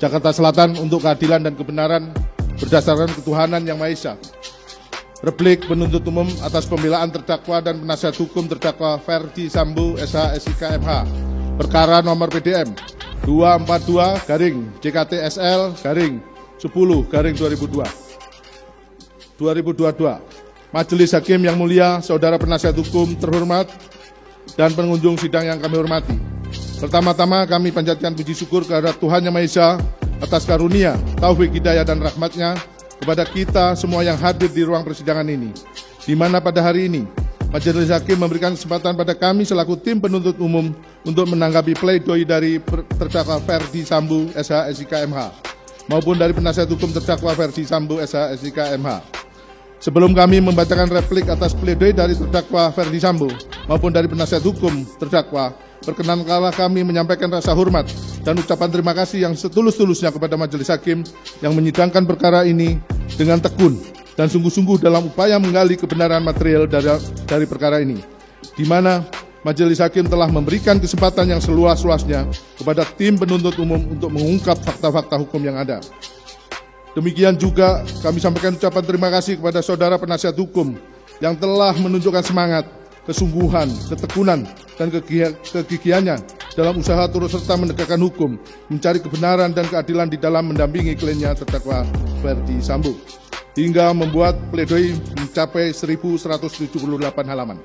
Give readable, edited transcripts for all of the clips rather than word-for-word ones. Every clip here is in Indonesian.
Jakarta Selatan untuk keadilan dan kebenaran berdasarkan ketuhanan yang Maha Esa. Replik penuntut umum atas pembelaan terdakwa dan penasihat hukum terdakwa Ferdi Sambo SH SIK MH. Perkara nomor PDM 242-JKTSL-10-2022. Majelis Hakim yang mulia, saudara penasihat hukum terhormat, dan pengunjung sidang yang kami hormati. Pertama-tama kami panjatkan puji syukur kehadirat Tuhan Yang Maha Esa atas karunia, taufik, hidayah, dan rahmat-Nya kepada kita semua yang hadir di ruang persidangan ini, di mana pada hari ini Majelis Hakim memberikan kesempatan pada kami selaku tim penuntut umum untuk menanggapi pledoi dari terdakwa Ferdi Sambo SH SIK MH maupun dari penasihat hukum terdakwa Ferdi Sambo SH SIK MH. Sebelum kami membacakan replik atas pledoi dari terdakwa Ferdi Sambo maupun dari penasihat hukum terdakwa, perkenankanlah kami menyampaikan rasa hormat dan ucapan terima kasih yang setulus-tulusnya kepada Majelis Hakim yang menyidangkan perkara ini dengan tekun dan sungguh-sungguh dalam upaya menggali kebenaran material dari perkara ini, di mana Majelis Hakim telah memberikan kesempatan yang seluas-luasnya kepada tim penuntut umum untuk mengungkap fakta-fakta hukum yang ada. Demikian juga kami sampaikan ucapan terima kasih kepada saudara penasihat hukum yang telah menunjukkan semangat, kesungguhan, ketekunan, dan kegigihannya dalam usaha turut serta menegakkan hukum, mencari kebenaran dan keadilan di dalam mendampingi kliennya terdakwa Ferdi Sambo, hingga membuat pledoi mencapai 1178 halaman.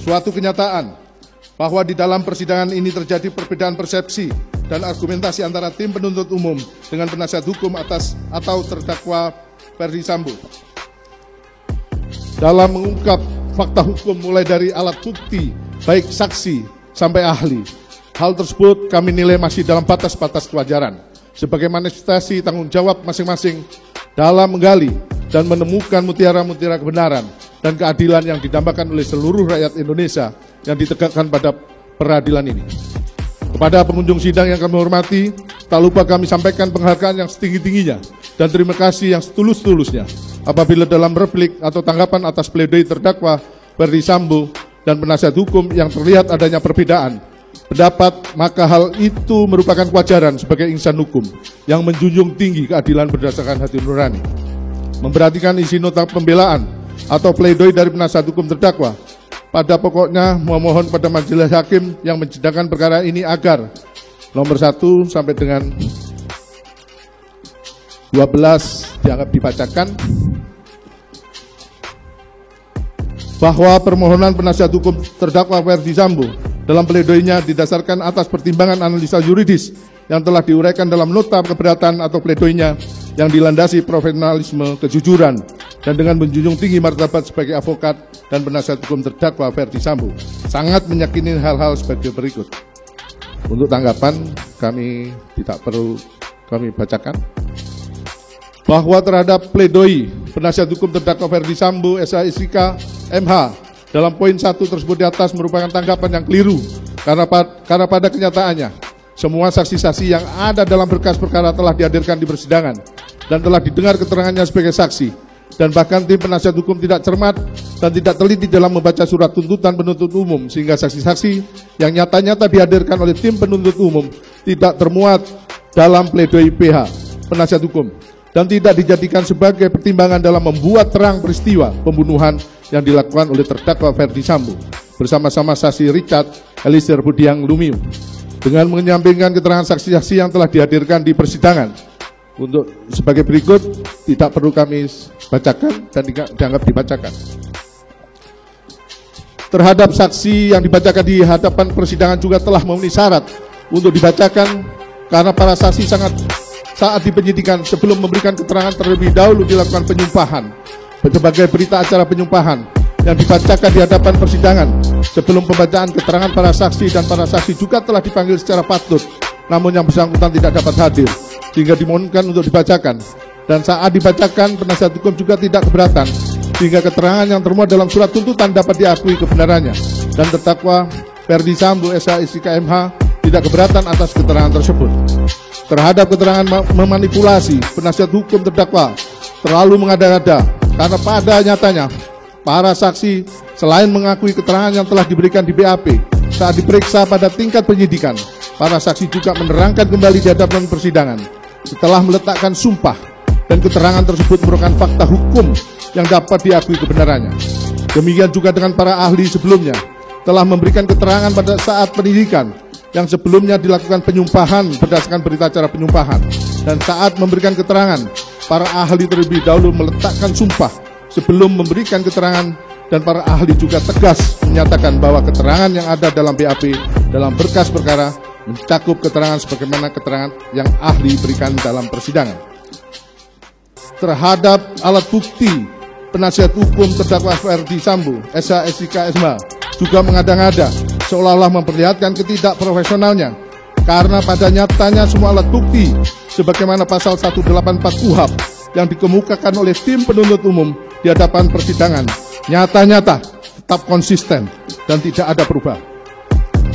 Suatu kenyataan bahwa di dalam persidangan ini terjadi perbedaan persepsi dan argumentasi antara tim penuntut umum dengan penasihat hukum atas atau terdakwa Ferdi Sambo dalam mengungkap fakta hukum mulai dari alat bukti, baik saksi sampai ahli. Hal tersebut kami nilai masih dalam batas-batas kewajaran sebagai manifestasi tanggung jawab masing-masing dalam menggali dan menemukan mutiara-mutiara kebenaran dan keadilan yang didambakan oleh seluruh rakyat Indonesia yang ditegakkan pada peradilan ini. Kepada pengunjung sidang yang kami hormati, tak lupa kami sampaikan penghargaan yang setinggi-tingginya dan terima kasih yang setulus-tulusnya apabila dalam replik atau tanggapan atas pledoi terdakwa Ferdi Sambo dan penasihat hukum yang terlihat adanya perbedaan pendapat, maka hal itu merupakan kewajaran sebagai insan hukum yang menjunjung tinggi keadilan berdasarkan hati nurani. Memperhatikan isi nota pembelaan atau pledoi dari penasihat hukum terdakwa, pada pokoknya memohon pada Majelis Hakim yang mensidangkan perkara ini agar nomor 1 sampai dengan 12 dianggap dibacakan, bahwa permohonan penasihat hukum terdakwa Ferdi Sambo dalam pledoinya didasarkan atas pertimbangan analisa yuridis yang telah diuraikan dalam nota keberatan atau pledoinya yang dilandasi profesionalisme, kejujuran, dan dengan menjunjung tinggi martabat sebagai avokat dan penasihat hukum terdakwa Ferdi Sambo sangat meyakini hal-hal sebagai berikut. Untuk tanggapan kami tidak perlu kami bacakan, bahwa terhadap pledoi penasihat hukum terdakwa Ferdi Sambo SH SIK MH dalam poin 1 tersebut di atas merupakan tanggapan yang keliru karena pada kenyataannya semua saksi-saksi yang ada dalam berkas perkara telah dihadirkan di persidangan dan telah didengar keterangannya sebagai saksi, dan bahkan tim penasihat hukum tidak cermat dan tidak teliti dalam membaca surat tuntutan penuntut umum sehingga saksi-saksi yang nyata-nyata dihadirkan oleh tim penuntut umum tidak termuat dalam pledoi PH penasihat hukum dan tidak dijadikan sebagai pertimbangan dalam membuat terang peristiwa pembunuhan yang dilakukan oleh terdakwa Ferdi Sambo bersama-sama saksi Richard Eliezer Budiang Lumiu, dengan menyampingkan keterangan saksi-saksi yang telah dihadirkan di persidangan. Untuk sebagai berikut tidak perlu kami bacakan dan dianggap dibacakan. Terhadap saksi yang dibacakan di hadapan persidangan juga telah memenuhi syarat untuk dibacakan karena para saksi saat di penyidikan sebelum memberikan keterangan terlebih dahulu dilakukan penyumpahan sebagai berita acara penyumpahan yang dibacakan di hadapan persidangan. Sebelum pembacaan keterangan para saksi, dan para saksi juga telah dipanggil secara patut, namun yang bersangkutan tidak dapat hadir sehingga dimohonkan untuk dibacakan, dan saat dibacakan penasihat hukum juga tidak keberatan sehingga keterangan yang termuat dalam surat tuntutan dapat diakui kebenarannya, dan terdakwa Ferdi Sambo SH SIK MH tidak keberatan atas keterangan tersebut. Terhadap keterangan memanipulasi, penasihat hukum terdakwa terlalu mengada-ngada karena pada nyatanya para saksi selain mengakui keterangan yang telah diberikan di BAP saat diperiksa pada tingkat penyidikan, para saksi juga menerangkan kembali di hadapan persidangan setelah meletakkan sumpah dan keterangan tersebut merupakan fakta hukum yang dapat diakui kebenarannya. Demikian juga dengan para ahli sebelumnya telah memberikan keterangan pada saat penyidikan yang sebelumnya dilakukan penyumpahan berdasarkan berita acara penyumpahan, dan saat memberikan keterangan para ahli terlebih dahulu meletakkan sumpah sebelum memberikan keterangan, dan para ahli juga tegas menyatakan bahwa keterangan yang ada dalam BAP dalam berkas perkara mencakup keterangan sebagaimana keterangan yang ahli berikan dalam persidangan. Terhadap alat bukti, penasihat hukum terdakwa Ferdi Sambo, SH, SIK, MH juga mengada-ngada seolah-olah memperlihatkan ketidakprofesionalnya karena pada nyatanya semua alat bukti sebagaimana pasal 184 KUHP yang dikemukakan oleh tim penuntut umum di hadapan persidangan nyata-nyata tetap konsisten dan tidak ada perubahan.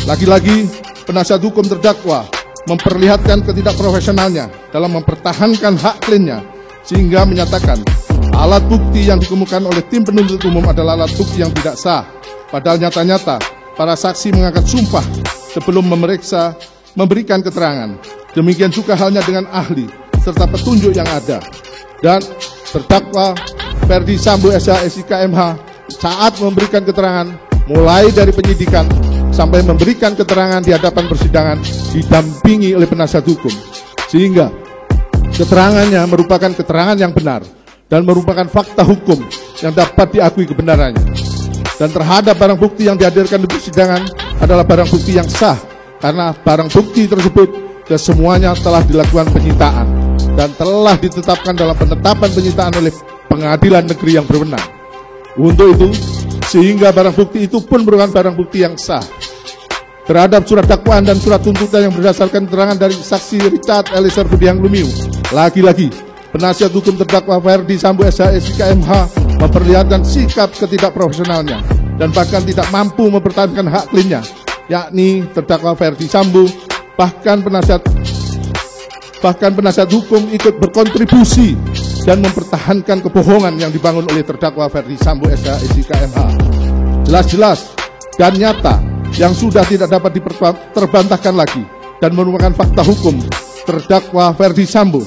Lagi-lagi penasihat hukum terdakwa memperlihatkan ketidakprofesionalnya dalam mempertahankan hak kliennya sehingga menyatakan alat bukti yang dikemukakan oleh tim penuntut umum adalah alat bukti yang tidak sah, padahal nyata-nyata para saksi mengangkat sumpah sebelum memberikan keterangan. Demikian juga halnya dengan ahli serta petunjuk yang ada. Dan terdakwa Ferdi Sambo SH, SIK, MH saat memberikan keterangan mulai dari penyidikan sampai memberikan keterangan di hadapan persidangan didampingi oleh penasihat hukum, sehingga keterangannya merupakan keterangan yang benar dan merupakan fakta hukum yang dapat diakui kebenarannya. Dan terhadap barang bukti yang dihadirkan di persidangan adalah barang bukti yang sah karena barang bukti tersebut kesemuanya telah dilakukan penyitaan dan telah ditetapkan dalam penetapan penyitaan oleh pengadilan negeri yang berwenang. Untuk itu, sehingga barang bukti itu pun merupakan barang bukti yang sah. Terhadap surat dakwaan dan surat tuntutan yang berdasarkan keterangan dari saksi Richard Eliezer Budiang Lumiu, lagi-lagi penasihat hukum terdakwa Ferdi Sambo SH, SIK, MH memperlihatkan sikap ketidakprofesionalnya dan bahkan tidak mampu mempertahankan hak kliennya, yakni terdakwa Ferdi Sambo. Bahkan penasihat hukum ikut berkontribusi dan mempertahankan kebohongan yang dibangun oleh terdakwa Ferdi Sambo SH, SIK, MH. Jelas-jelas dan nyata yang sudah tidak dapat terbantahkan lagi dan merupakan fakta hukum terdakwa Ferdi Sambo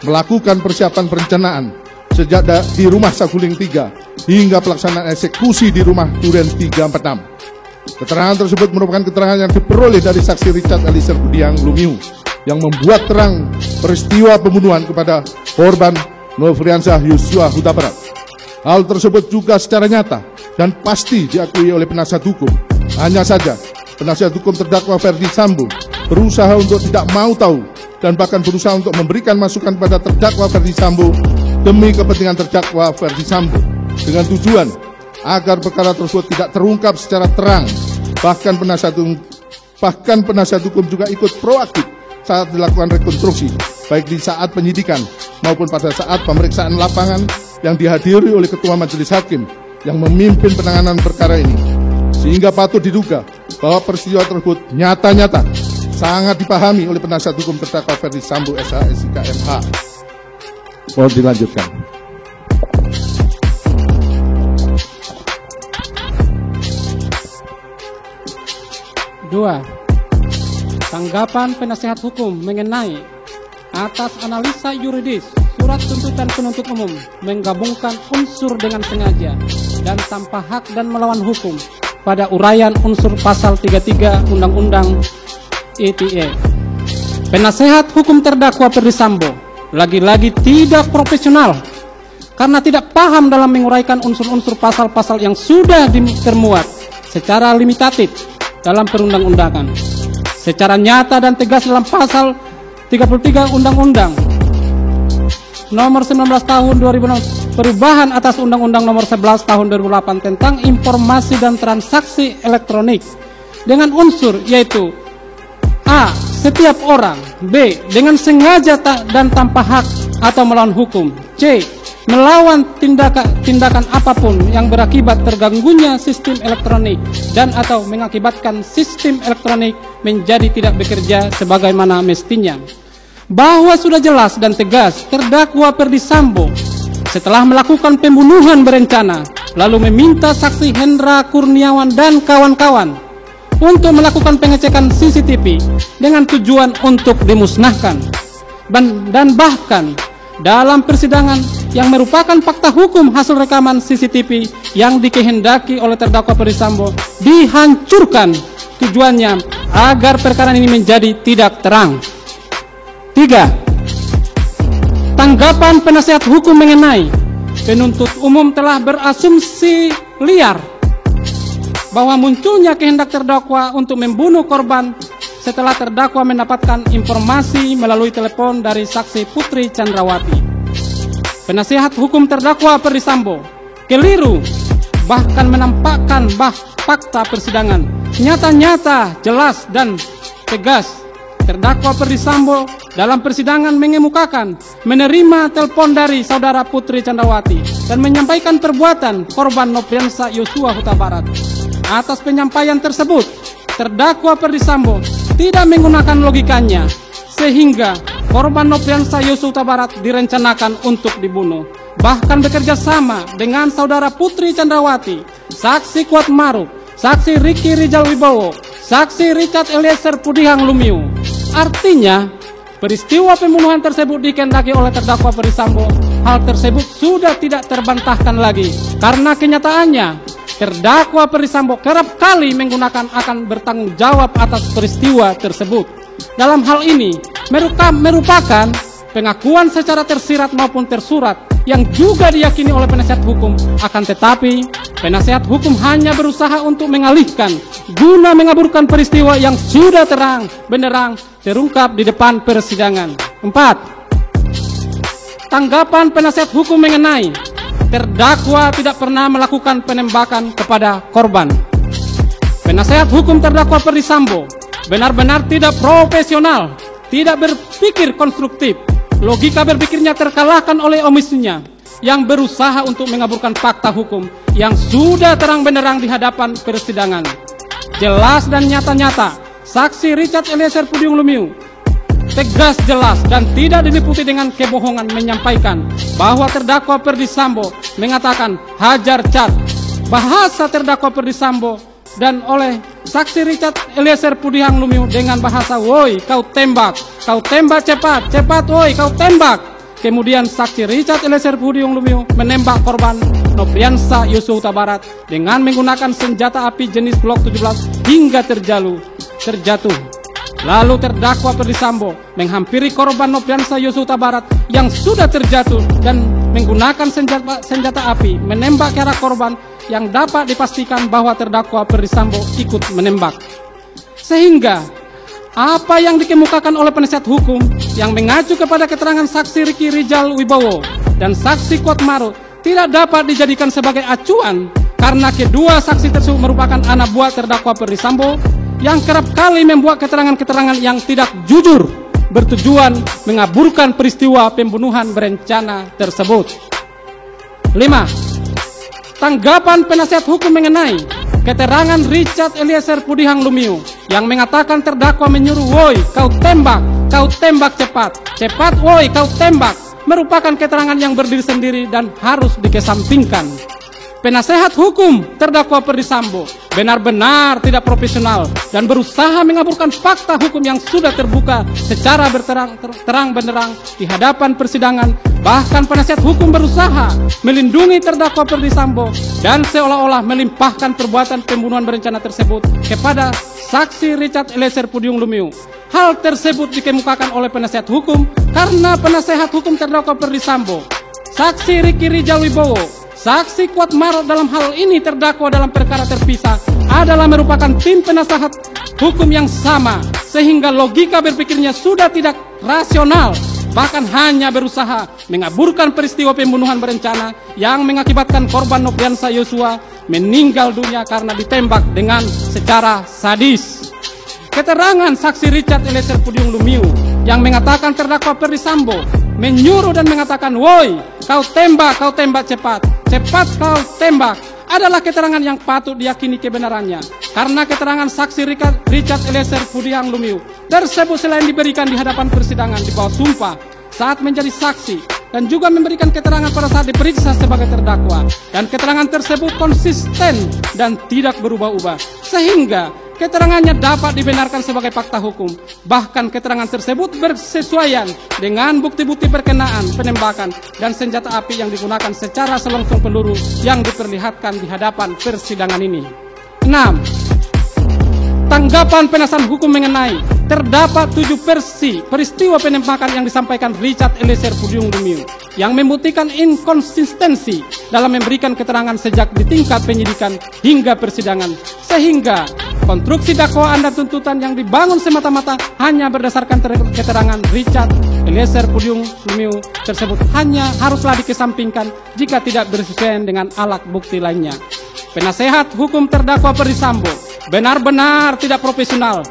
melakukan persiapan perencanaan sejak di rumah Saguling 3 hingga pelaksanaan eksekusi di rumah Duren 346. Keterangan tersebut merupakan keterangan yang diperoleh dari saksi Richard Eliezer Budiang Lumiu yang membuat terang peristiwa pembunuhan kepada korban Nofriansyah Yosua Huta Barat. Hal tersebut juga secara nyata dan pasti diakui oleh penasihat hukum. Hanya saja penasihat hukum terdakwa Ferdi Sambo berusaha untuk tidak mau tahu dan bahkan berusaha untuk memberikan masukan pada terdakwa Ferdi Sambo demi kepentingan terdakwa Ferdi Sambo dengan tujuan agar perkara tersebut tidak terungkap secara terang. Bahkan penasihat hukum juga ikut proaktif saat dilakukan rekonstruksi, baik di saat penyidikan maupun pada saat pemeriksaan lapangan yang dihadiri oleh Ketua Majelis Hakim yang memimpin penanganan perkara ini, sehingga patut diduga bahwa peristiwa tersebut nyata-nyata sangat dipahami oleh penasihat hukum terdakwa Ferdi Sambo SH, SIK, MH. Mohon dilanjutkan. Dua, tanggapan penasihat hukum mengenai atas analisa yuridis surat tuntutan penuntut umum menggabungkan unsur dengan sengaja dan tanpa hak dan melawan hukum pada uraian unsur pasal 33 Undang-Undang ITE. Penasehat hukum terdakwa Ferdi Sambo lagi-lagi tidak profesional karena tidak paham dalam menguraikan unsur-unsur pasal-pasal yang sudah termuat secara limitatif dalam perundang-undangan, secara nyata dan tegas dalam pasal 33 Undang-Undang nomor 19 tahun 2006 perubahan atas Undang-Undang nomor 11 tahun 2008 tentang informasi dan transaksi elektronik dengan unsur yaitu A. Setiap orang. B. Dengan sengaja dan tanpa hak atau melawan hukum. C. Melawan tindakan apapun yang berakibat terganggunya sistem elektronik dan atau mengakibatkan sistem elektronik menjadi tidak bekerja sebagaimana mestinya. Bahwa sudah jelas dan tegas terdakwa Ferdi Sambo setelah melakukan pembunuhan berencana lalu meminta saksi Hendra Kurniawan dan kawan-kawan untuk melakukan pengecekan CCTV dengan tujuan untuk dimusnahkan. Dan bahkan dalam persidangan yang merupakan fakta hukum hasil rekaman CCTV yang dikehendaki oleh terdakwa Ferdisambo dihancurkan, tujuannya agar perkara ini menjadi tidak terang. 3. Tanggapan penasihat hukum mengenai penuntut umum telah berasumsi liar bahwa munculnya kehendak terdakwa untuk membunuh korban setelah terdakwa mendapatkan informasi melalui telepon dari saksi Putri Chandrawati. Penasihat hukum terdakwa Ferdisambo keliru bahkan menampakkan fakta persidangan nyata-nyata, jelas dan tegas. Terdakwa Ferdisambo dalam persidangan mengemukakan menerima telepon dari saudara Putri Chandrawati dan menyampaikan perbuatan korban Nofriansah Yosua Huta Barat. Atas penyampaian tersebut, terdakwa Ferdisambo tidak menggunakan logikanya sehingga korban Nofriansah Yosua Huta Barat direncanakan untuk dibunuh. Bahkan bekerja sama dengan saudara Putri Chandrawati, saksi Kuat Maruf, saksi Ricky Rijal Wibowo, saksi Richard Eliezer Pudihang Lumiu. Artinya, peristiwa pembunuhan tersebut dikehendaki oleh terdakwa Ferdisambo. Hal tersebut sudah tidak terbantahkan lagi karena kenyataannya terdakwa Ferdisambo kerap kali menggunakan akan bertanggung jawab atas peristiwa tersebut. Dalam hal ini merupakan pengakuan secara tersirat maupun tersurat yang juga diyakini oleh penasihat hukum. Akan tetapi penasihat hukum hanya berusaha untuk mengalihkan guna mengaburkan peristiwa yang sudah terang benderang terungkap di depan persidangan. 4. Tanggapan penasihat hukum mengenai terdakwa tidak pernah melakukan penembakan kepada korban. Penasihat hukum terdakwa Ferdisambo benar-benar tidak profesional, tidak berpikir konstruktif. Logika berpikirnya terkalahkan oleh omisinya yang berusaha untuk mengaburkan fakta hukum yang sudah terang benderang di hadapan persidangan. Jelas dan nyata-nyata, saksi Richard Eliezer Pudihang Lumiu tegas, jelas dan tidak diliputi dengan kebohongan menyampaikan bahwa terdakwa Ferdisambo mengatakan hajar cat. Bahasa terdakwa Ferdisambo dan oleh saksi Richard Eliezer Pudihang Lumiu dengan bahasa woi kau tembak cepat, cepat woi kau tembak. Kemudian saksi Richard Eliezer Pudihang Lumiu menembak korban Nofriansah Yosua Huta Barat dengan menggunakan senjata api jenis Glock 17 hingga terjatuh. Lalu terdakwa Ferdisambo menghampiri korban Nofriansah Yosua Huta Barat yang sudah terjatuh dan menggunakan senjata api menembak ke arah korban yang dapat dipastikan bahwa terdakwa Ferdisambo ikut menembak. Sehingga apa yang dikemukakan oleh penasihat hukum yang mengacu kepada keterangan saksi Ricky Rijal Wibowo dan saksi Kuat Maruf tidak dapat dijadikan sebagai acuan karena kedua saksi tersebut merupakan anak buah terdakwa Ferdisambo yang kerap kali membuat keterangan-keterangan yang tidak jujur bertujuan mengaburkan peristiwa pembunuhan berencana tersebut. 5. Tanggapan penasihat hukum mengenai keterangan Richard Eliezer Pudihang Lumiu yang mengatakan terdakwa menyuruh woi kau tembak cepat, cepat woi kau tembak merupakan keterangan yang berdiri sendiri dan harus dikesampingkan. Penasehat hukum terdakwa Ferdisambo benar-benar tidak profesional dan berusaha mengaburkan fakta hukum yang sudah terbuka secara terang benderang di hadapan persidangan. Bahkan penasihat hukum berusaha melindungi terdakwa Ferdisambo dan seolah-olah melimpahkan perbuatan pembunuhan berencana tersebut kepada saksi Richard Eliezer Pudihang Lumiu. Hal tersebut dikemukakan oleh penasihat hukum karena penasehat hukum terdakwa Ferdisambo, saksi Ricky Rijal Wibowo, saksi Kuat Maruf dalam hal ini terdakwa dalam perkara terpisah adalah merupakan tim penasehat hukum yang sama, sehingga logika berpikirnya sudah tidak rasional, bahkan hanya berusaha mengaburkan peristiwa pembunuhan berencana yang mengakibatkan korban Nofriansah Yosua meninggal dunia karena ditembak dengan secara sadis. Keterangan saksi Richard Eliezer Pudihang Lumiu yang mengatakan terdakwa Ferdisambo menyuruh dan mengatakan woi kau tembak cepat, cepat kau tembak adalah keterangan yang patut diyakini kebenarannya karena keterangan saksi Richard Eliezer Pudihang Lumiu tersebut selain diberikan di hadapan persidangan di bawah sumpah saat menjadi saksi dan juga memberikan keterangan pada saat diperiksa sebagai terdakwa, dan keterangan tersebut konsisten dan tidak berubah-ubah, sehingga keterangannya dapat dibenarkan sebagai fakta hukum. Bahkan keterangan tersebut bersesuaian dengan bukti-bukti berkenaan penembakan dan senjata api yang digunakan secara selongsong peluru yang diperlihatkan di hadapan persidangan ini. 6. Tanggapan penasihat hukum mengenai terdapat 7 versi peristiwa penembakan yang disampaikan Richard Eliezer Pudium Lumiu yang membuktikan inkonsistensi dalam memberikan keterangan sejak di tingkat penyidikan hingga persidangan, sehingga konstruksi dakwaan dan tuntutan yang dibangun semata-mata hanya berdasarkan keterangan Richard Eliezer Pudium Lumiu tersebut hanya haruslah dikesampingkan jika tidak bersesuaian dengan alat bukti lainnya. Penasehat hukum terdakwa Ferdy Sambo benar-benar tidak profesional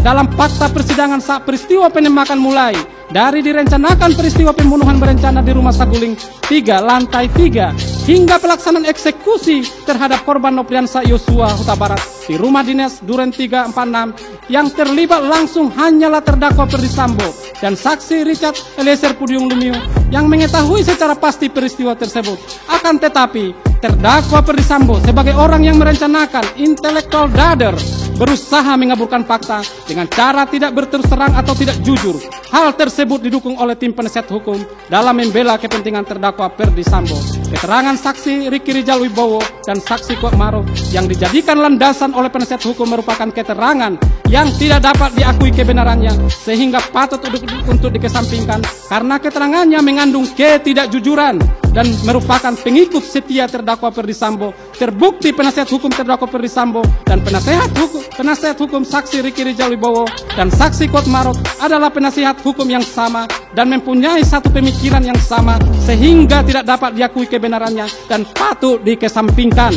dalam fakta persidangan saat peristiwa penembakan mulai dari direncanakan peristiwa pembunuhan berencana di Rumah Saguling 3 lantai 3 hingga pelaksanaan eksekusi terhadap korban Nopriansa Yosua Huta Barat di rumah dinas Duren 346 yang terlibat langsung hanyalah terdakwa Ferdy Sambo dan saksi Richard Eliezer Pudium Lumiu yang mengetahui secara pasti peristiwa tersebut. Akan tetapi terdakwa Ferdy Sambo sebagai orang yang merencanakan intellectual dader berusaha mengaburkan fakta dengan cara tidak berterus terang atau tidak jujur. Hal tersebut didukung oleh tim penasihat hukum dalam membela kepentingan terdakwa Ferdy Sambo. Keterangan saksi Ricky Rijal Wibowo dan saksi Kuat Maruf yang dijadikan landasan oleh penasihat hukum merupakan keterangan yang tidak dapat diakui kebenarannya sehingga patut untuk dikesampingkan karena keterangannya mengandung ketidakjujuran dan merupakan pengikut setia terdakwa Ferdy Sambo. Terbukti penasihat hukum terdakwa Ferdy Sambo dan penasihat hukum saksi Ricky Rijal Wibowo dan saksi Kuat Maruf adalah penasihat hukum yang sama dan mempunyai satu pemikiran yang sama sehingga tidak dapat diakui kebenarannya dan patut dikesampingkan.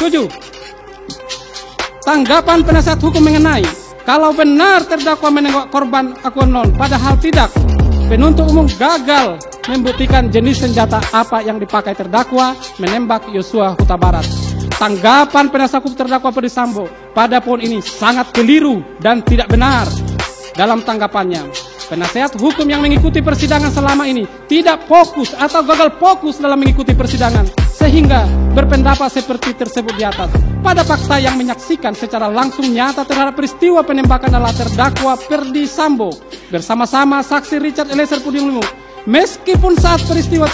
7. Tanggapan penasihat hukum mengenai kalau benar terdakwa menengok korban akuanon padahal tidak, penuntut umum gagal membuktikan jenis senjata apa yang dipakai terdakwa menembak Yosua Huta Barat. Tanggapan penasihat hukum terdakwa Ferdy Sambo pada poin ini sangat keliru dan tidak benar. Dalam tanggapannya, penasihat hukum yang mengikuti persidangan selama ini tidak fokus atau gagal fokus dalam mengikuti persidangan sehingga berpendapat seperti tersebut di atas. Pada fakta yang menyaksikan secara langsung nyata terhadap peristiwa penembakan adalah terdakwa Ferdy Sambo bersama-sama saksi Richard Eliezer Pudium Lumiu. Meskipun saat peristiwa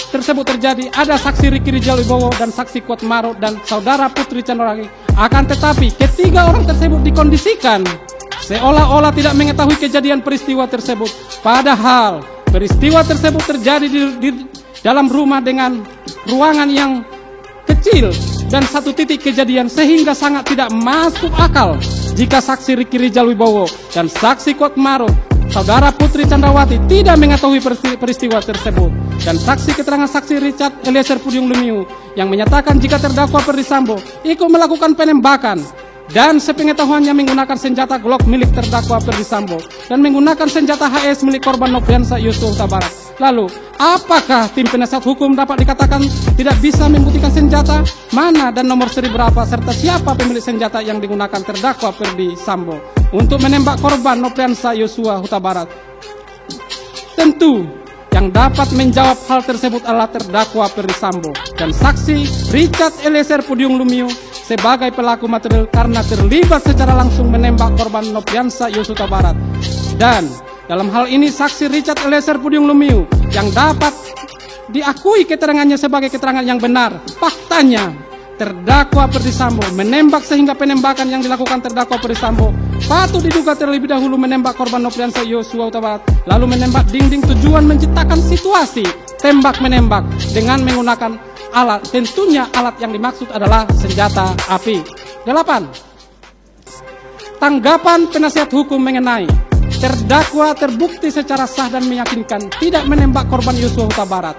tersebut terjadi ada saksi Ricky Rijal Wibowo dan saksi Kuat Maruf dan saudara Putri Chandrawati, akan tetapi ketiga orang tersebut dikondisikan seolah-olah tidak mengetahui kejadian peristiwa tersebut. Padahal peristiwa tersebut terjadi di dalam rumah dengan ruangan yang kecil dan satu titik kejadian sehingga sangat tidak masuk akal jika saksi Ricky Rijal Wibowo dan saksi Kuat Maruf saudara Putri Chandrawati tidak mengetahui peristiwa tersebut dan saksi keterangan saksi Richard Eliezer Pudium Lumiu yang menyatakan jika terdakwa Ferdy Sambo ikut melakukan penembakan dan sepengetahuannya menggunakan senjata Glock milik terdakwa Ferdy Sambo dan menggunakan senjata HS milik korban Nopriansa Yosua Huta Barat. Lalu, apakah tim penasihat hukum dapat dikatakan tidak bisa membuktikan senjata mana dan nomor seri berapa serta siapa pemilik senjata yang digunakan terdakwa Ferdy Sambo untuk menembak korban Nopriansa Yosua Huta Barat? Tentu yang dapat menjawab hal tersebut adalah terdakwa Ferdy Sambo dan saksi Richard Eliezer Pudium Lumiu sebagai pelaku material karena terlibat secara langsung menembak korban Nopriansa Yosua Huta Barat. Dan dalam hal ini saksi Richard Eliezer Pudium Lumiu yang dapat diakui keterangannya sebagai keterangan yang benar. Faktanya terdakwa Ferdy Sambo menembak sehingga penembakan yang dilakukan terdakwa Ferdy Sambo patut diduga terlebih dahulu menembak korban Nopriansa Yosua Huta Barat lalu menembak dinding tujuan menciptakan situasi tembak-menembak dengan menggunakan alat. Tentunya alat yang dimaksud adalah senjata api. 8. Tanggapan penasihat hukum mengenai terdakwa terbukti secara sah dan meyakinkan tidak menembak korban Yosua Huta Barat.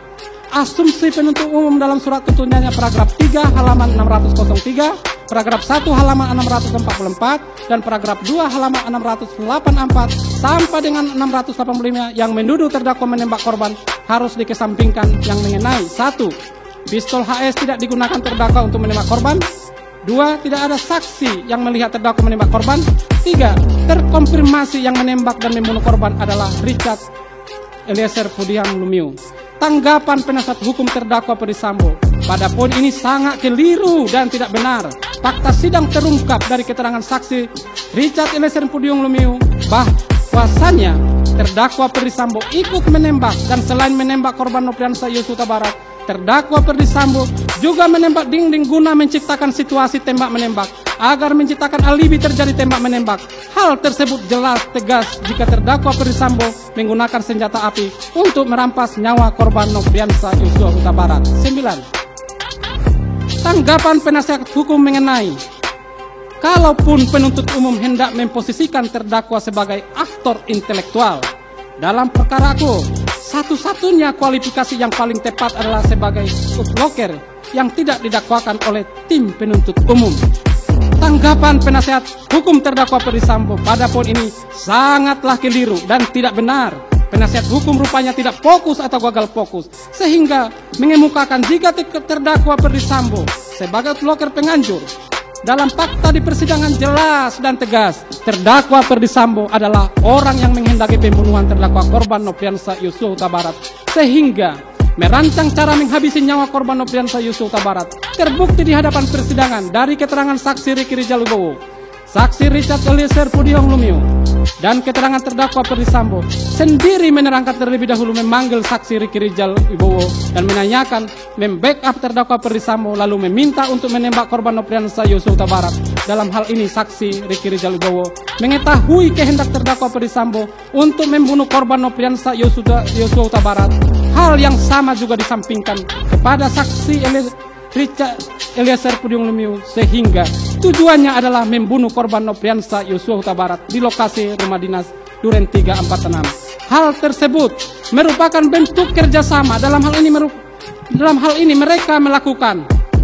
Asumsi penuntut umum dalam surat tuntutannya paragraf 3 halaman 603, paragraf 1 halaman 644, dan paragraf 2 halaman 684 sampai dengan 685 yang menuduh terdakwa menembak korban harus dikesampingkan yang mengenai 1. Pistol HS tidak digunakan terdakwa untuk menembak korban. 2. Tidak ada saksi yang melihat terdakwa menembak korban. 3. Terkonfirmasi yang menembak dan membunuh korban adalah Richard Eliezer Pudium Lumiu. Tanggapan penasihat hukum terdakwa Ferdy Sambo pada poin ini sangat keliru dan tidak benar. fakta sidang terungkap dari keterangan saksi Richard Eliezer Pudium Lumiu bahwasannya terdakwa Perdisambo ikut menembak dan selain menembak korban Nopriansah Yosua Huta Barat, terdakwa Perdisambo juga menembak dinding guna menciptakan situasi tembak-menembak agar menciptakan alibi terjadi tembak-menembak. Hal tersebut jelas tegas jika terdakwa Perdisambo menggunakan senjata api untuk merampas nyawa korban Nopriansah Yosua Huta Barat. 9. Tanggapan penasihat hukum mengenai kalaupun penuntut umum hendak memposisikan terdakwa sebagai aktor intelektual dalam perkara aku, satu-satunya kualifikasi yang paling tepat adalah sebagai uploker yang tidak didakwakan oleh tim penuntut umum. Tanggapan penasihat hukum terdakwa Perdisambo pada poin ini sangatlah keliru dan tidak benar. Penasihat hukum rupanya tidak fokus atau gagal fokus, sehingga mengemukakan jika terdakwa Perdisambo sebagai uploker penganjur. Dalam fakta di persidangan jelas dan tegas, terdakwa Perdisambo adalah orang yang menghendaki pembunuhan terdakwa korban Nopriansah Yosua Huta Barat, sehingga merancang cara menghabisi nyawa korban Nopriansah Yosua Huta Barat. Terbukti di hadapan persidangan dari keterangan saksi Ricky Rijal Wibowo, saksi Richard Eliezer Pudium Lumiu, dan keterangan terdakwa Perdisambo sendiri menerangkan terlebih dahulu memanggil saksi Ricky Rijal Wibowo dan menanyakan membackup terdakwa Perdisambo lalu meminta untuk menembak korban Nopriansah Yosua Huta Barat. Dalam hal ini saksi Ricky Rijal Wibowo mengetahui kehendak terdakwa Perdisambo untuk membunuh korban Nopriansah Yosua Huta Barat. Hal yang sama juga disampingkan kepada saksi Richard Eliezer Pudium Lumiu, sehingga tujuannya adalah membunuh korban Nopriansah Yosua Huta Barat di lokasi rumah dinas Duren 346. Hal tersebut merupakan bentuk kerjasama. Dalam hal ini mereka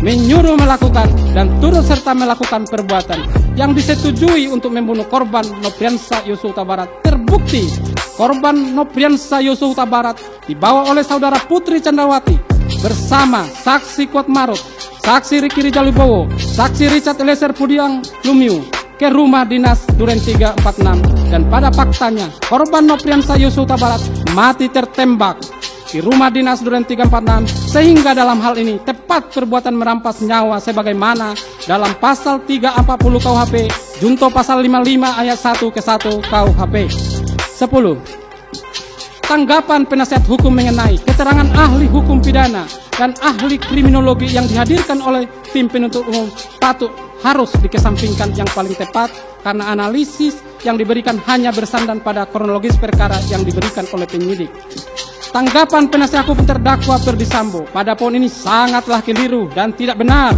menyuruh melakukan dan turut serta melakukan perbuatan yang disetujui untuk membunuh korban Nopriansah Yosua Huta Barat. Terbukti korban Nopriansah Yosua Huta Barat dibawa oleh saudara Putri Candrawati bersama saksi Kuat Maruf, saksi Ricky Rijal Wibowo, saksi Richard Eliezer Pudium Lumiu ke rumah dinas Duren 346, dan pada faktanya korban Nopriansah Yosua Huta Barat mati tertembak di rumah dinas Duren 346, sehingga dalam hal ini tepat perbuatan merampas nyawa sebagaimana dalam pasal 340 KUHP junto pasal 55 ayat 1 ke 1 KUHP. 10. Tanggapan penasihat hukum mengenai keterangan ahli hukum pidana dan ahli kriminologi yang dihadirkan oleh tim penuntut umum harus dikesampingkan yang paling tepat karena analisis yang diberikan hanya bersandar pada kronologis perkara yang diberikan oleh penyidik. Tanggapan penasihat hukum terdakwa Perdisambo pada poin ini sangatlah keliru dan tidak benar.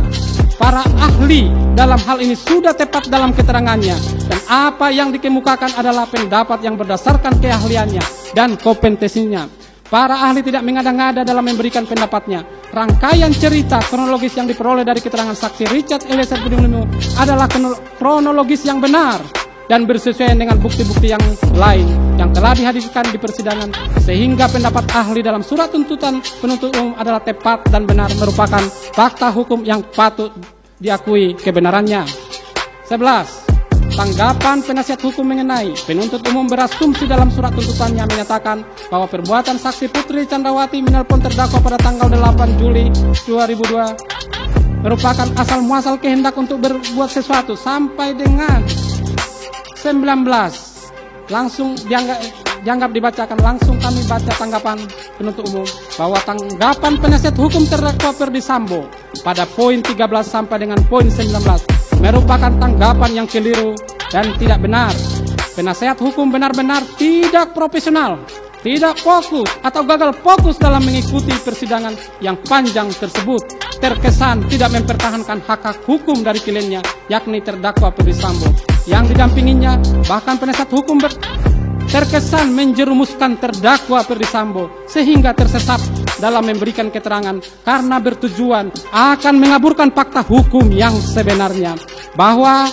Para ahli dalam hal ini sudah tepat dalam keterangannya dan apa yang dikemukakan adalah pendapat yang berdasarkan keahliannya dan kompetensinya. Para ahli tidak mengada-ngada dalam memberikan pendapatnya. Rangkaian cerita kronologis yang diperoleh dari keterangan saksi Richard Eliezer Pudium Lumiu adalah kronologis yang benar dan bersesuaian dengan bukti-bukti yang lain yang telah dihadirkan di persidangan, sehingga pendapat ahli dalam surat tuntutan penuntut umum adalah tepat dan benar, merupakan fakta hukum yang patut diakui kebenarannya. 11. Tanggapan penasihat hukum mengenai penuntut umum berasumsi dalam surat tuntutannya menyatakan bahwa perbuatan saksi Putri Candrawati menelpon terdakwa pada tanggal 8 Juli 2002 merupakan asal muasal kehendak untuk berbuat sesuatu sampai dengan 19. Langsung dianggap dibacakan. Langsung kami baca tanggapan penuntut umum bahwa tanggapan penasihat hukum terdakwa Perdisambo pada poin 13 sampai dengan poin 19 merupakan tanggapan yang keliru dan tidak benar. Penasihat hukum benar-benar tidak profesional, tidak fokus atau gagal fokus dalam mengikuti persidangan yang panjang tersebut. Terkesan tidak mempertahankan hak hukum dari kliennya, yakni terdakwa Perdisambo. Yang didampinginya, bahkan penasihat hukum terkesan menjerumuskan terdakwa Perdisambo sehingga tersesat dalam memberikan keterangan karena bertujuan akan mengaburkan fakta hukum yang sebenarnya, bahwa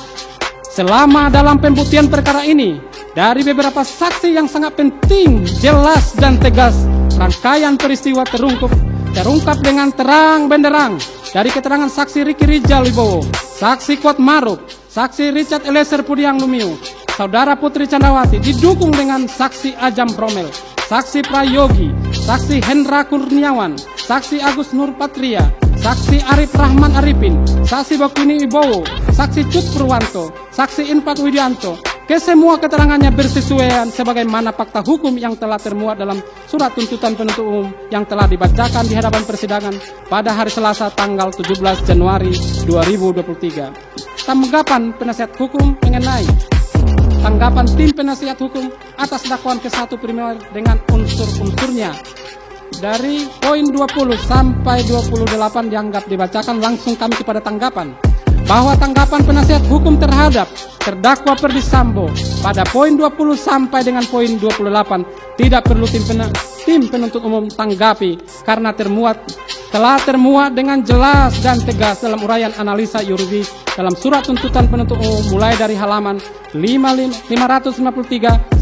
selama dalam pembuktian perkara ini dari beberapa saksi yang sangat penting, jelas dan tegas, rangkaian peristiwa terungkap dengan terang benderang dari keterangan saksi Ricky Rijal Wibowo, saksi Kuat Maruf, saksi Richard Eliezer Pudium Lumiu, saudara Putri Candrawati, didukung dengan saksi Ajam Bromel, saksi Prayogi, saksi Hendra Kurniawan, saksi Agus Nurpatria, Saksi Arif Rahman Arifin, Saksi Bokini Wibowo, Saksi Cut Purwanto, Saksi Infak Widianto, kesemua keterangannya bersesuaian sebagaimana fakta hukum yang telah termuat dalam surat tuntutan penuntut umum yang telah dibacakan di hadapan persidangan pada hari Selasa tanggal 17 Januari 2023. Tanggapan penasihat hukum mengenai tanggapan tim penasihat hukum atas dakwaan ke-1 primer dengan unsur-unsurnya. Dari poin 20 sampai 28 dianggap dibacakan, langsung kami kepada tanggapan. Bahwa tanggapan penasihat hukum terhadap terdakwa Ferdy Sambo pada poin 20 sampai dengan poin 28 tidak perlu tim penuntut umum tanggapi karena telah termuat dengan jelas dan tegas dalam uraian analisa yuridis dalam surat tuntutan penuntut umum mulai dari halaman 553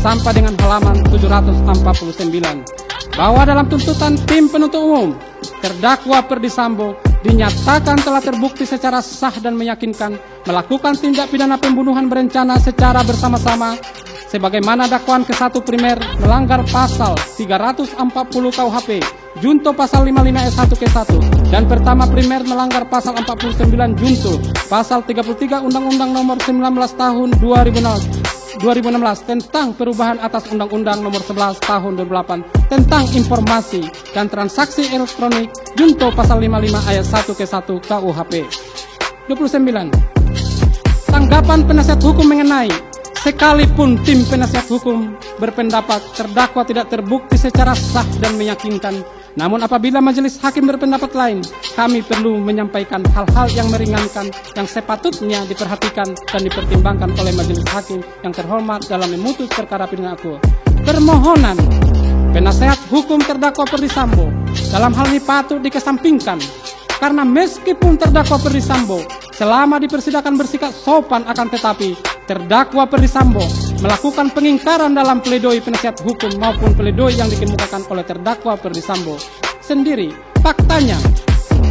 sampai dengan halaman 749. Bahwa dalam tuntutan tim penuntut umum terdakwa Ferdy Sambo dinyatakan telah terbukti secara sah dan meyakinkan melakukan tindak pidana pembunuhan berencana secara bersama-sama sebagaimana dakwaan ke-1 primer melanggar pasal 340 KUHP junto pasal 55 ayat 1 ke-1 dan pertama primer melanggar pasal 49 junto pasal 33 Undang-Undang Nomor 19 Tahun 2016 tentang perubahan atas Undang-Undang Nomor 11 Tahun 2008 tentang informasi dan transaksi elektronik junto pasal 55 ayat 1 ke-1 KUHP. 29. Tanggapan penasihat hukum mengenai sekalipun tim penasihat hukum berpendapat terdakwa tidak terbukti secara sah dan meyakinkan, namun apabila majelis hakim berpendapat lain, kami perlu menyampaikan hal-hal yang meringankan yang sepatutnya diperhatikan dan dipertimbangkan oleh majelis hakim yang terhormat dalam memutus perkara pidana akuo. Permohonan penasehat hukum terdakwa Ferdy Sambo dalam hal ini patut dikesampingkan karena meskipun terdakwa Ferdy Sambo selama di persidangan bersikap sopan, akan tetapi terdakwa Ferdy Sambo melakukan pengingkaran dalam pledoi penasihat hukum maupun pledoi yang dikemukakan oleh terdakwa Ferdy Sambo sendiri. Faktanya,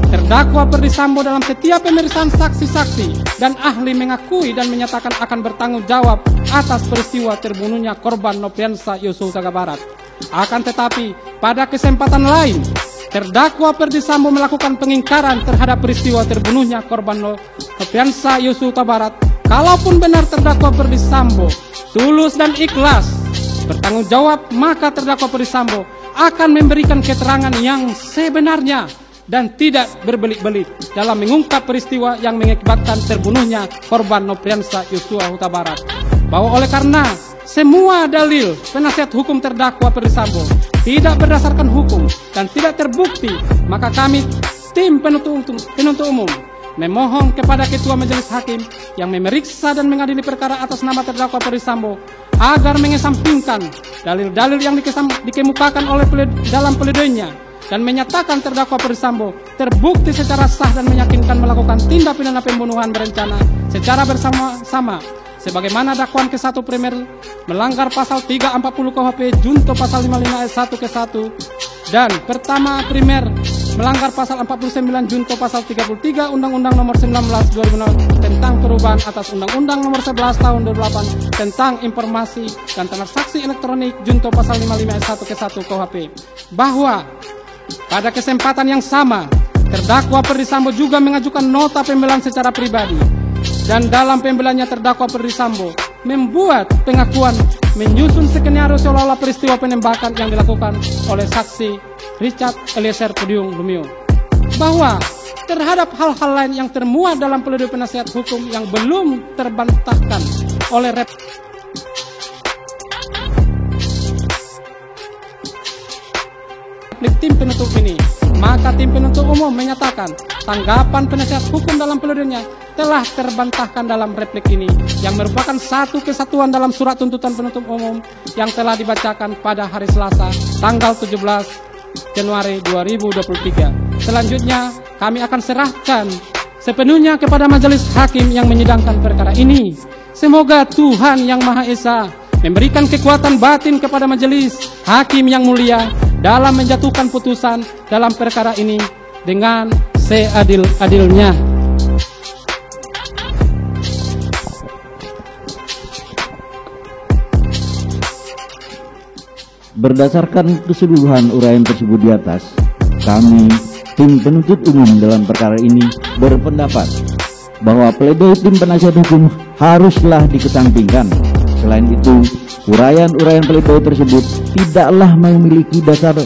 terdakwa Ferdy Sambo dalam setiap pemeriksaan saksi-saksi dan ahli mengakui dan menyatakan akan bertanggung jawab atas peristiwa terbunuhnya korban Nofriansah Yosua Huta Barat. Akan tetapi, pada kesempatan lain, terdakwa Ferdy Sambo melakukan pengingkaran terhadap peristiwa terbunuhnya korban Nofriansah Yosua Huta Barat. Kalaupun benar terdakwa Ferdy Sambo tulus dan ikhlas bertanggung jawab, maka terdakwa Ferdy Sambo akan memberikan keterangan yang sebenarnya dan tidak berbelit-belit dalam mengungkap peristiwa yang mengakibatkan terbunuhnya korban Nofriansah Yosua Huta Barat. Bahwa oleh karena semua dalil penasihat hukum terdakwa Ferdy Sambo tidak berdasarkan hukum dan tidak terbukti, maka kami tim penuntut umum memohon kepada Ketua Majelis Hakim yang memeriksa dan mengadili perkara atas nama terdakwa Ferdy Sambo agar mengesampingkan dalil-dalil yang dikemukakan oleh dalam pledoinya dan menyatakan terdakwa Ferdy Sambo terbukti secara sah dan meyakinkan melakukan tindak pidana pembunuhan berencana secara bersama-sama sebagaimana dakwaan ke-1 primer melanggar pasal 340 KUHP junto pasal 55 ayat 1 ke-1 dan pertama primer melanggar pasal 49 junto pasal 33 Undang-Undang Nomor 19 2006 tentang perubahan atas Undang-Undang Nomor 11 Tahun 2008 tentang informasi dan transaksi elektronik junto pasal 55 ayat 1 ke-1 KUHP. Bahwa pada kesempatan yang sama terdakwa Ferdy Sambo juga mengajukan nota pembelaan secara pribadi dan dalam pembelaannya terdakwa Ferdy Sambo membuat pengakuan menyusun skenario seolah-olah peristiwa penembakan yang dilakukan oleh saksi Richard Eliezer Pudium Lumiu. Bahwa terhadap hal-hal lain yang termuat dalam pledoi penasihat hukum yang belum terbantahkan oleh tim penuntut ini, maka tim penuntut umum menyatakan tanggapan penasihat hukum dalam pledoinya telah terbantahkan dalam replik ini yang merupakan satu kesatuan dalam surat tuntutan penuntut umum yang telah dibacakan pada hari Selasa tanggal 17 Januari 2023. Selanjutnya kami akan serahkan sepenuhnya kepada majelis hakim yang menyidangkan perkara ini. Semoga Tuhan Yang Maha Esa memberikan kekuatan batin kepada majelis hakim yang mulia dalam menjatuhkan putusan dalam perkara ini dengan seadil-adilnya. Berdasarkan keseluruhan uraian tersebut di atas, kami tim penuntut umum dalam perkara ini berpendapat bahwa pledoi tim penasihat hukum haruslah dikesampingkan. Selain itu, uraian-uraian pledoi tersebut tidaklah memiliki dasar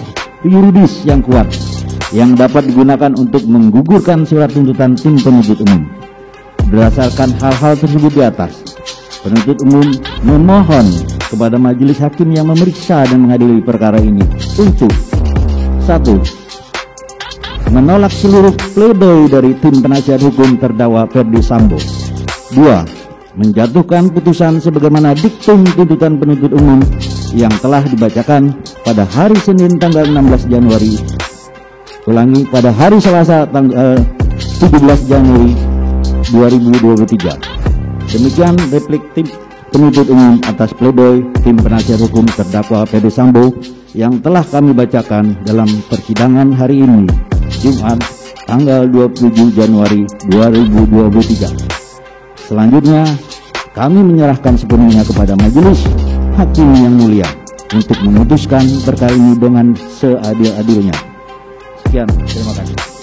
yuridis yang kuat yang dapat digunakan untuk menggugurkan surat tuntutan tim penuntut umum. Berdasarkan hal-hal tersebut di atas, penuntut umum memohon kepada majelis hakim yang memeriksa dan mengadili perkara ini untuk 1. Menolak seluruh pledoi dari tim penasihat hukum terdakwa Ferdi Sambo. 2. Menjatuhkan putusan sebagaimana diktum tuntutan penuntut umum yang telah dibacakan pada hari Senin tanggal 16 Januari. Ulangi, pada hari Selasa tanggal 17 Januari 2023. Demikian replik tim penuntut umum atas pledoi tim penasihat hukum terdakwa Ferdi Sambo yang telah kami bacakan dalam persidangan hari ini, Jumat tanggal 27 Januari 2023. Selanjutnya, kami menyerahkan sepenuhnya kepada majelis hakim yang mulia untuk memutuskan perkara ini dengan seadil-adilnya. Sekian, terima kasih.